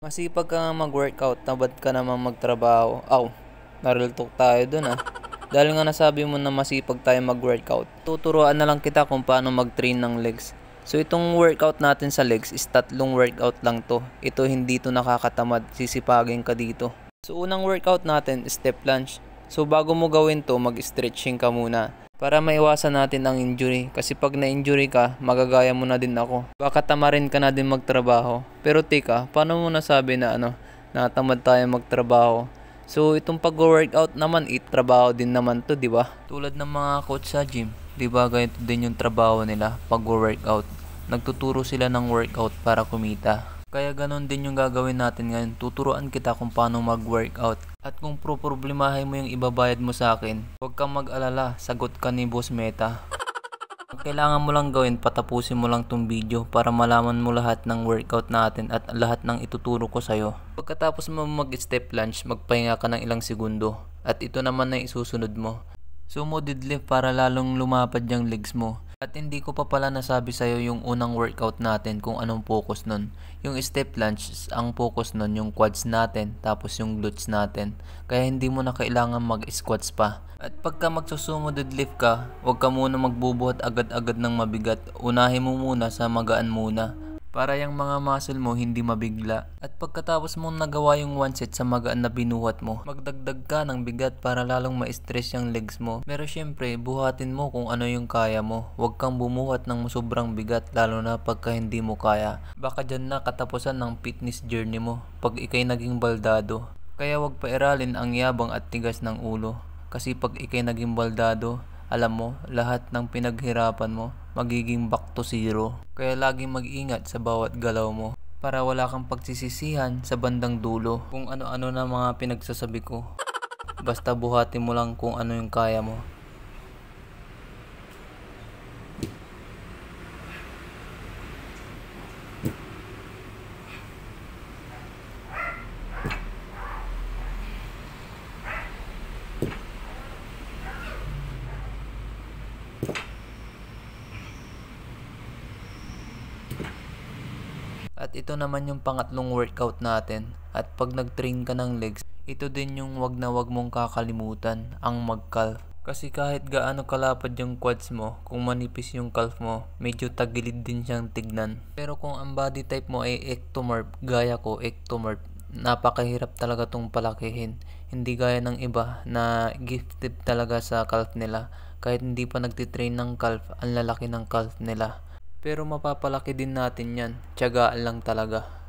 Masipag ka nga mag-workout, tamad ka naman magtrabaho. Aw, nariltok tayo dun ah. Dahil nga nasabi mo na masipag tayo mag-workout, tuturuan na lang kita kung paano mag-train ng legs. So itong workout natin sa legs is 3 workout lang to. Ito hindi to nakakatamad, sisipagin ka dito. So unang workout natin is step lunge. So bago mo gawin to, mag-stretching ka muna. Para maiwasan natin ang injury. Kasi pag na-injury ka, magagaya mo na din ako. Baka tamarin ka na din magtrabaho. Pero teka, paano mo nasabi na natamad tayo magtrabaho? So itong pag-workout naman, trabaho din naman to, di ba? Tulad ng mga coach sa gym, di ba ganito din yung trabaho nila pag-workout. Nagtuturo sila ng workout para kumita. Kaya ganon din yung gagawin natin ngayon. Tuturuan kita kung paano mag-workout. At kung problemahin mo yung ibabayad mo sa akin, huwag kang mag-alala, sagot ka ni Boss Meta. Ang kailangan mo lang gawin, patapusin mo lang tong video para malaman mo lahat ng workout natin at lahat ng ituturo ko sa'yo. Pagkatapos mo mag-step lunge, magpahinga ka ng ilang segundo. At ito naman na isusunod mo. Sumo deadlift para lalong lumapad yung legs mo. At hindi ko pa pala nasabi sa'yo yung unang workout natin kung anong focus nun. Yung step lunge, ang focus nun yung quads natin, tapos yung glutes natin. Kaya hindi mo na kailangan mag-squats pa. At pagka magsusumo deadlift ka, huwag ka muna magbubuhat agad-agad ng mabigat. Unahin mo muna sa magaan muna. Para yung mga muscle mo hindi mabigla. At pagkatapos mong nagawa yung 1 set sa magaan na binuhat mo, magdagdag ka ng bigat para lalong ma-stress yung legs mo. Pero syempre, buhatin mo kung ano yung kaya mo. Huwag kang bumuhat ng sobrang bigat lalo na pagka hindi mo kaya. Baka dyan na katapusan ng fitness journey mo pag ikay naging baldado. Kaya huwag pairalin ang yabang at tigas ng ulo. Kasi pag ikay naging baldado, alam mo, lahat ng pinaghirapan mo, magiging back to zero. Kaya laging mag-ingat sa bawat galaw mo para wala kang pagsisisihan sa bandang dulo kung ano-ano na mga pinagsasabi ko. Basta buhatin mo lang kung ano yung kaya mo. At ito naman yung pangatlong workout natin. At pag nag-train ka ng legs, ito din yung wag na wag mong kakalimutan, ang mag-calf. Kasi kahit gaano kalapad yung quads mo, kung manipis yung calf mo, medyo tagilid din siyang tignan. Pero kung ang body type mo ay ectomorph, gaya ko ectomorph, napakahirap talaga tong palakihin. Hindi gaya ng iba na gifted talaga sa calf nila. Kahit hindi pa nagtitrain ng calf, ang lalaki ng calf nila. Pero mapapalaki din natin yan, tiyagaan lang talaga.